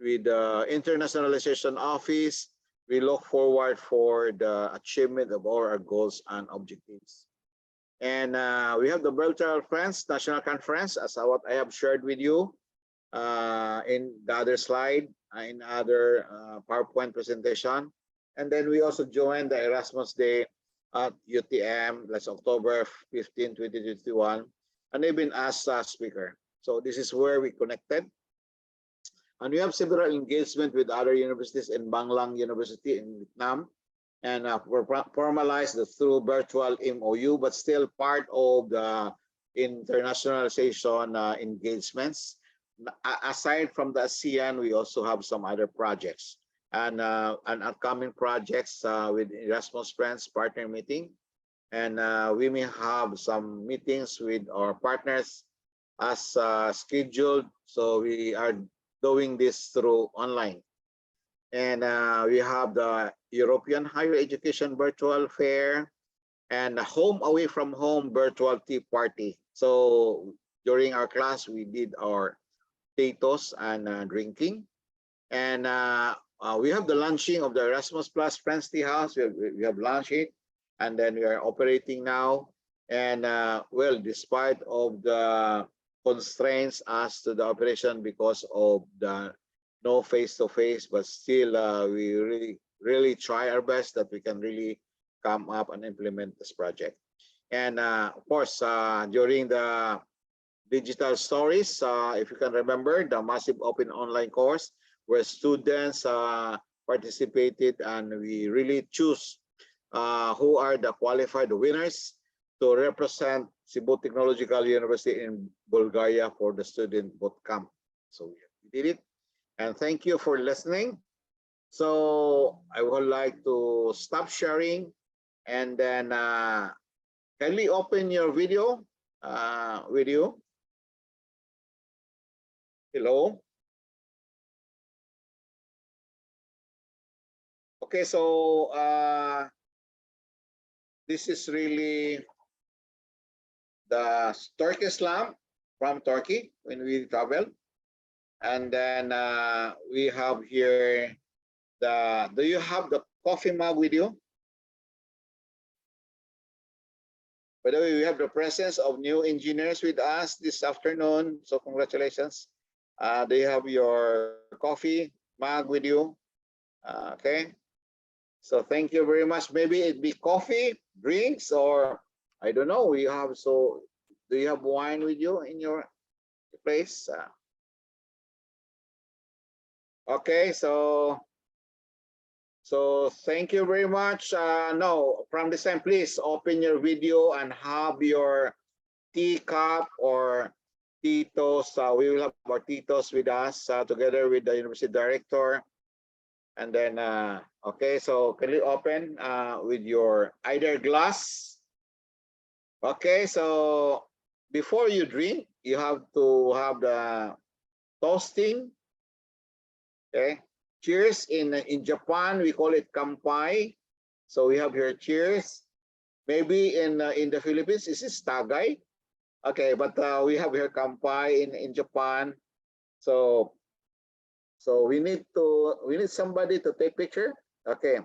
S2: with the Internationalization Office, we look forward for the achievement of all our goals and objectives. And we have the Virtual Friends National Conference, as what I have shared with you in the other slide, in other PowerPoint presentation. And then we also joined the Erasmus Day at UTM, that's October 15, 2021, and they've been asked as speaker. So this is where we connected. And we have several engagement with other universities in Banglang University in Vietnam. And we're formalized through virtual MOU, but still part of the internationalization engagements. Aside from the ASEAN, we also have some other projects and upcoming projects with Erasmus Friends partner meeting. And we may have some meetings with our partners as scheduled. So we are doing this through online. And we have the European Higher Education Virtual Fair and Home Away from Home Virtual Tea Party. So during our class, we did our potatoes and drinking. And we have the launching of the Erasmus Plus Friends Tea House. We have launched it, and then we are operating now. And well, despite of the constraints as to the operation because of the no face-to-face, but still we really try our best that we can really come up and implement this project. And of course, during the digital stories, if you can remember, the massive open online course where students participated, and we really choose who are the qualified winners to represent Cebu Technological University in Bulgaria for the student boot camp. So we did it, and thank you for listening. So I would like to stop sharing, and then kindly open your video. Hello. Okay, so this is really the Turkish lamp from Turkey when we travel. And then we have here the, do you have the coffee mug with you? By the way, we have the presence of new engineers with us this afternoon. So congratulations. Do you have your coffee mug with you? Okay. So thank you very much. Maybe it be coffee, drinks, or I don't know. We have, so do you have wine with you in your place? Okay, so thank you very much. No, from this time, please open your video and have your teacup or titos. We will have our titos with us together with the university director. And then, okay, so can you open with your either glass? Okay, so before you drink, you have to have the toasting. Okay, cheers. In Japan, we call it kampai. So we have here cheers. Maybe in the Philippines, this is tagay. Okay, but we have here kampai in Japan. So we need somebody to take picture. Okay.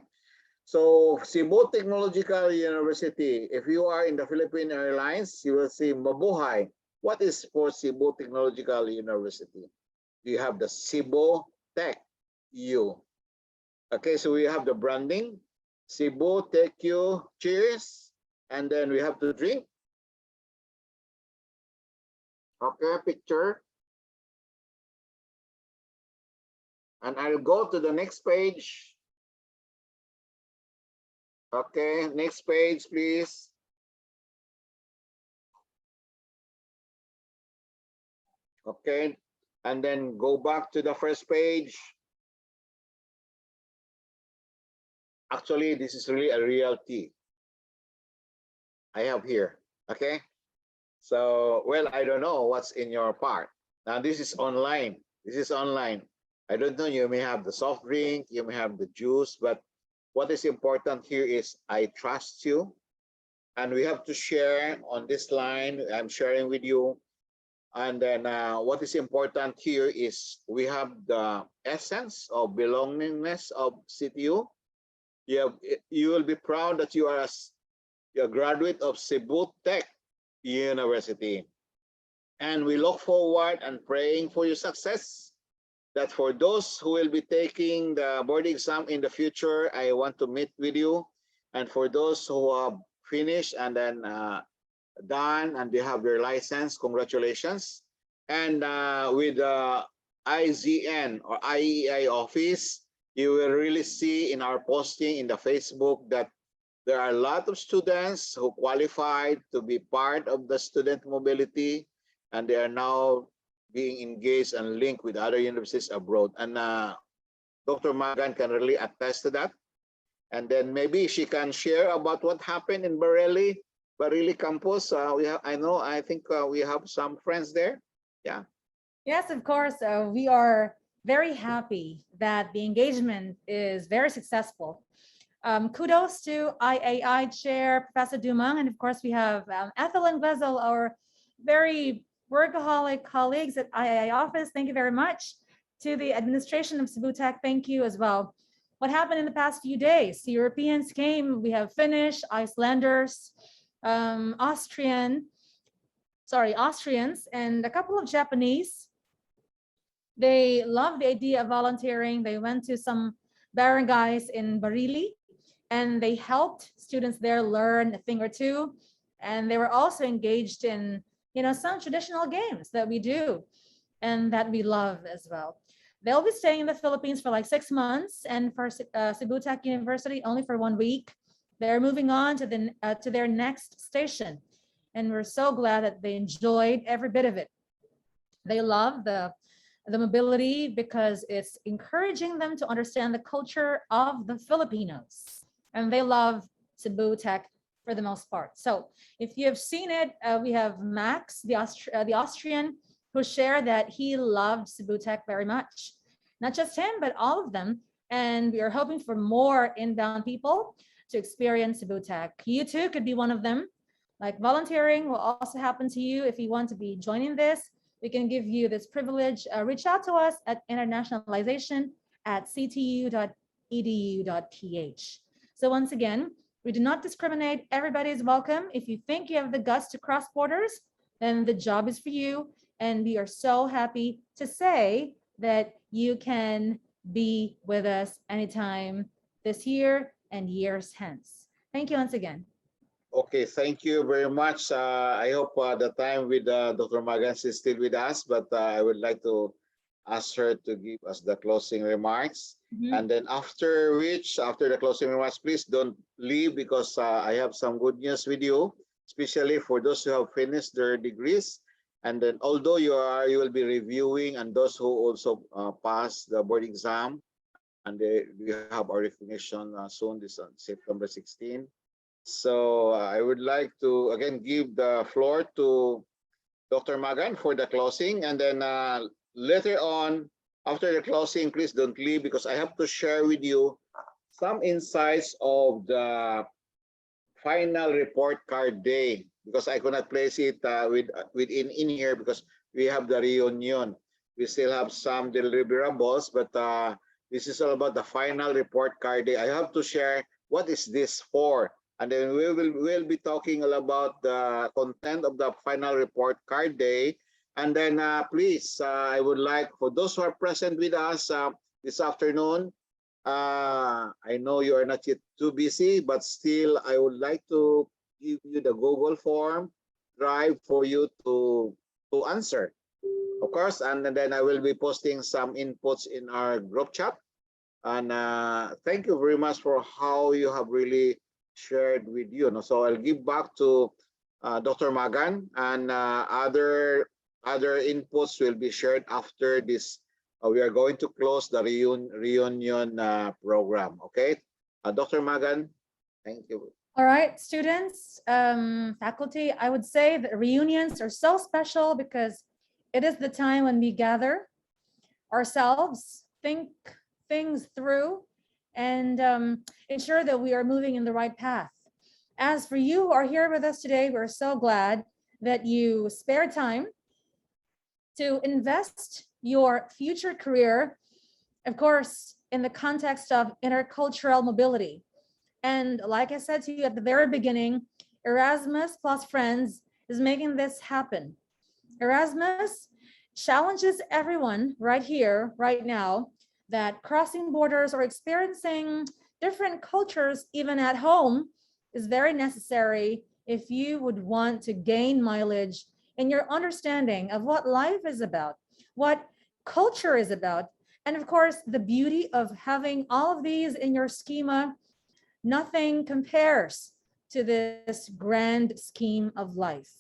S2: So Cebu Technological University, if you are in the Philippine Airlines, you will see Mabuhay. What is for Cebu Technological University? You have the Cebu Tech U. Okay, so we have the branding, Cebu Tech U, cheers, and then we have to drink. Okay, picture. And I'll go to the next page. Okay, next page, please. Okay, and then go back to the first page. Actually, this is really a real tea I have here. Okay, so well, I don't know what's in your part. Now this is online. This is online. I don't know, you may have the soft drink, you may have the juice, but what is important here is I trust you, and we have to share on this line. I'm sharing with you. And then what is important here is we have the essence of belongingness of CTU. You will be proud that you are a graduate of Cebu Tech University. And we look forward and praying for your success. That for those who will be taking the board exam in the future, I want to meet with you. And for those who have finished and then done and they have their license, congratulations. And with the IZN or IEI office, you will really see in our posting in the Facebook that there are a lot of students who qualified to be part of the student mobility, and they are now being engaged and linked with other universities abroad. And Dr. Magan can really attest to that. And then maybe she can share about what happened in Bareilly campus. I think we have some friends there. Yeah.
S7: Yes, of course. We are very happy that the engagement is very successful. Kudos to IAI Chair, Professor Dumang, and of course we have Ethel and Vezel, our very workaholic colleagues at III office, thank you very much. To the administration of Cebu Tech, thank you as well. What happened in the past few days? The Europeans came, we have Finnish, Icelanders, Austrians, and a couple of Japanese. They love the idea of volunteering. They went to some barangays in Barili and they helped students there learn a thing or two. And they were also engaged in, some traditional games that we do and that we love as well. They'll be staying in the Philippines for like 6 months, and for Cebu Tech University only for 1 week. They're moving on to their next station, and we're so glad that they enjoyed every bit of it. They love the mobility because it's encouraging them to understand the culture of the Filipinos, and they love Cebu Tech for the most part. So if you have seen it, we have Max, the Austrian, who shared that he loved Cebu Tech very much. Not just him, but all of them. And we are hoping for more inbound people to experience Cebu Tech. You too could be one of them. Like volunteering will also happen to you if you want to be joining this. We can give you this privilege. Reach out to us at internationalization@ctu.edu.ph. So once again, we do not discriminate. Everybody is welcome. If you think you have the guts to cross borders, then the job is for you. And we are so happy to say that you can be with us anytime this year and years hence. Thank you once again.
S2: Okay, thank you very much. I hope the time with Dr. Magans is still with us, but I would like to ask her to give us the closing remarks. And then after the closing remarks, please don't leave, because I have some good news with you, especially for those who have finished their degrees. And then although you will be reviewing, and those who also pass the board exam, and we have our recognition soon, this on September 16. So I would like to again give the floor to Dr. Magan for the closing, and then later on, after the closing, please don't leave, because I have to share with you some insights of the final report card day, because I could not place it in here because we have the reunion. We still have some deliverables, but this is all about the final report card day. I have to share what is this for, and then we'll be talking all about the content of the final report card day. And then please, I would like, for those who are present with us this afternoon, I know you are not yet too busy, but still I would like to give you the Google form drive for you to answer, of course. And then I will be posting some inputs in our group chat. And thank you very much for how you have really shared with you. So I'll give back to Dr. Magan, and other inputs will be shared after this. We are going to close the reunion program. Okay, Dr. Magan, thank you.
S7: All right, students, faculty, I would say that reunions are so special because it is the time when we gather ourselves, think things through, and ensure that we are moving in the right path. As for you who are here with us today, we're so glad that you spared time to invest your future career, of course, in the context of intercultural mobility. And like I said to you at the very beginning, Erasmus plus Friends is making this happen. Erasmus challenges everyone right here, right now, that crossing borders or experiencing different cultures, even at home, is very necessary if you would want to gain mileage in your understanding of what life is about, what culture is about, and of course, the beauty of having all of these in your schema. Nothing compares to this grand scheme of life.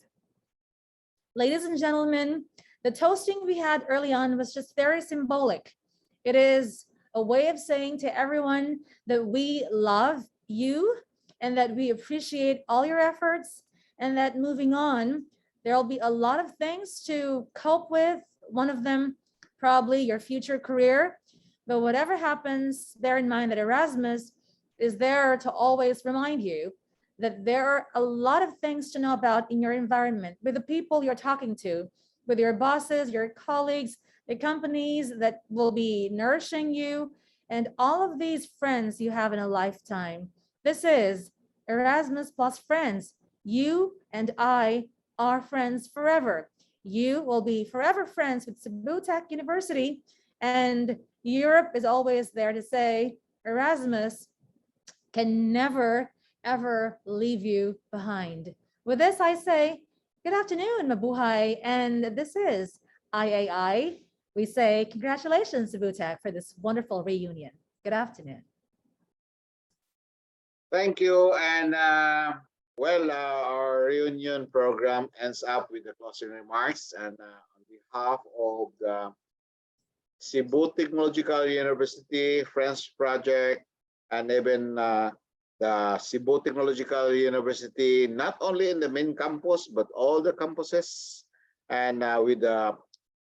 S7: Ladies and gentlemen, the toasting we had early on was just very symbolic. It is a way of saying to everyone that we love you and that we appreciate all your efforts, and that moving on, there'll be a lot of things to cope with. One of them, probably your future career. But whatever happens, bear in mind that Erasmus is there to always remind you that there are a lot of things to know about in your environment, with the people you're talking to, with your bosses, your colleagues, the companies that will be nourishing you, and all of these friends you have in a lifetime. This is Erasmus plus friends. You and I are friends forever. You will be forever friends with Cebu Tech University, and Europe is always there to say, Erasmus can never, ever leave you behind. With this, I say, good afternoon, mabuhay, and this is IAI. We say, congratulations, Cebu Tech, for this wonderful reunion. Good afternoon.
S2: Thank you. And well, our reunion program ends up with the closing remarks. And on behalf of the Cebu Technological University Friends Project, and even the Cebu Technological University, not only in the main campus, but all the campuses, and with the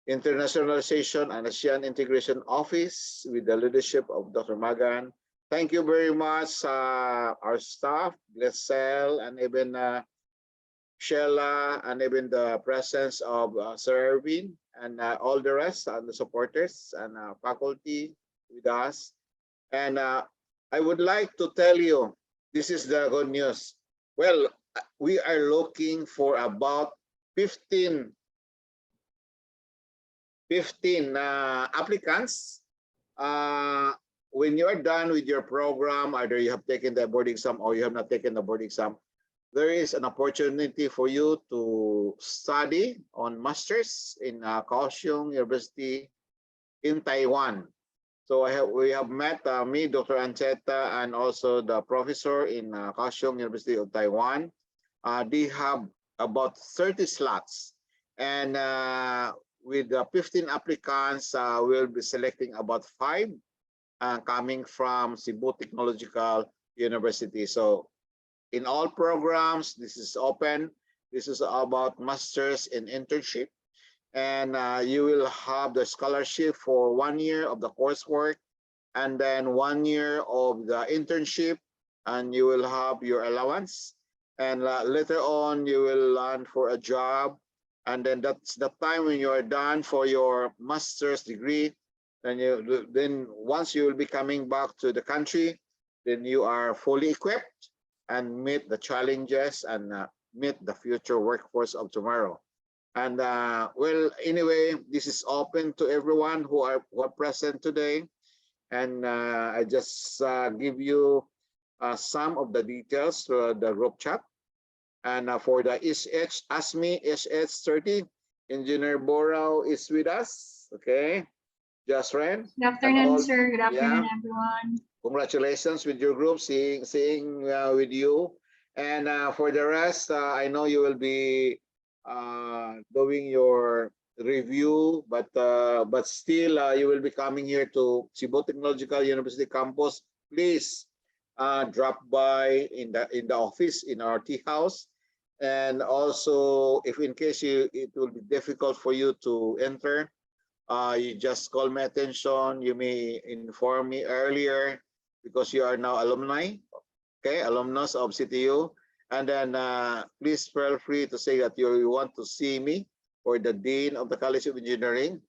S2: Internationalization and ASEAN Integration Office, with the leadership of Dr. Magan. Thank you very much, our staff, Glessel, and even Sheila, and even the presence of Sir Erwin, and all the rest, and the supporters and faculty with us. And I would like to tell you, this is the good news. Well, we are looking for about 15 applicants. When you are done with your program, either you have taken the board exam or you have not taken the board exam, there is an opportunity for you to study on masters in Kaohsiung University in Taiwan. So we have met me, Dr. Ancheta, and also the professor in Kaohsiung University of Taiwan. They have about 30 slots, and with the 15 applicants, we'll be selecting about 5 coming from Cebu Technological University. So in all programs, this is open. This is about masters in internship. And you will have the scholarship for 1 year of the coursework, and then 1 year of the internship, and you will have your allowance. And later on, you will learn for a job. And then that's the time when you are done for your master's degree. Then once you will be coming back to the country, then you are fully equipped and meet the challenges and meet the future workforce of tomorrow. And well, anyway, this is open to everyone who are present today. And I just give you some of the details for the group chat. And for the ASME SH30, Engineer Borao is with us. Okay, just ran.
S8: Good afternoon, sir. Good afternoon, everyone.
S2: Congratulations with your group, seeing with you. And for the rest, I know you will be doing your review, but still you will be coming here to Cebu Technological University campus. Please drop by in the office in our tea house, and also if in case it will be difficult for you to enter, you just call my attention. You may inform me earlier because you are now alumni, okay, alumnus of CTU. And then please feel free to say that you want to see me or the Dean of the College of Engineering.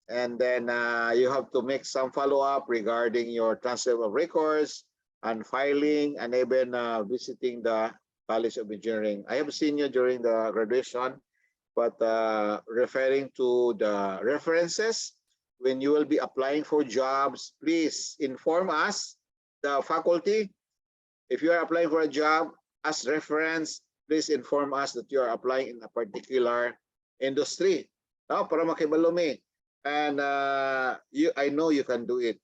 S2: And then you have to make some follow-up regarding your transfer of records and filing, and even visiting the College of Engineering. I have seen you during the graduation, but referring to the references, when you will be applying for jobs, please inform us, the faculty. If you are applying for a job, as reference, please inform us that you are applying in a particular industry. No, para makibalumi. And I know you can do it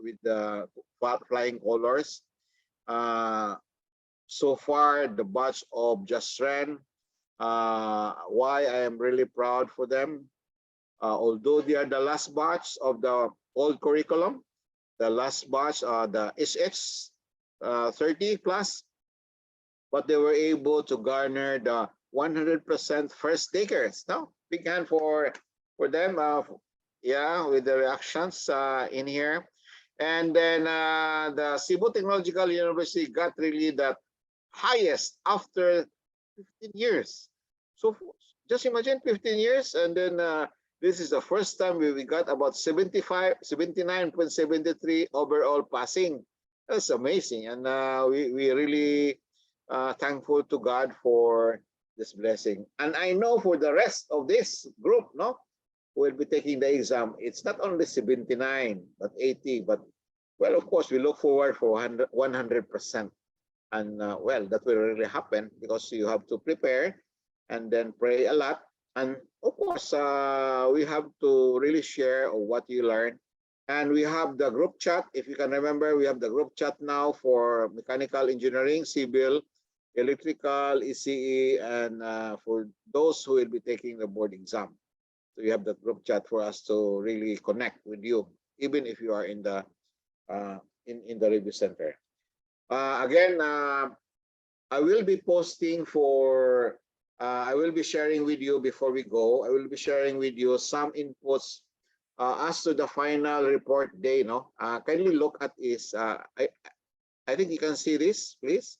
S2: with the flying colors. So far, the batch of Just Ren, why I am really proud for them. Although they are the last batch of the old curriculum, the last batch, the SH30 plus, but they were able to garner the 100% first takers. No, big hand for them. Yeah, with the reactions in here. And then the Cebu Technological University got really the highest after 15 years. So just imagine 15 years, and then this is the first time we got about 79.73 overall passing. That's amazing, and we really thankful to God for this blessing. And I know for the rest of this group, no, who will be taking the exam, it's not only 79 but 80, but well, of course, we look forward for 100%. And well, that will really happen because you have to prepare and then pray a lot. And of course, we have to really share what you learn. And we have the group chat. If you can remember, we have the group chat now for mechanical engineering, civil, electrical, ECE, and for those who will be taking the board exam. So you have the group chat for us to really connect with you, even if you are in the review center. Again, I will be posting for, I will be sharing with you before we go. I will be sharing with you some inputs as to the final report day. No, kindly look at this. I think you can see this, please.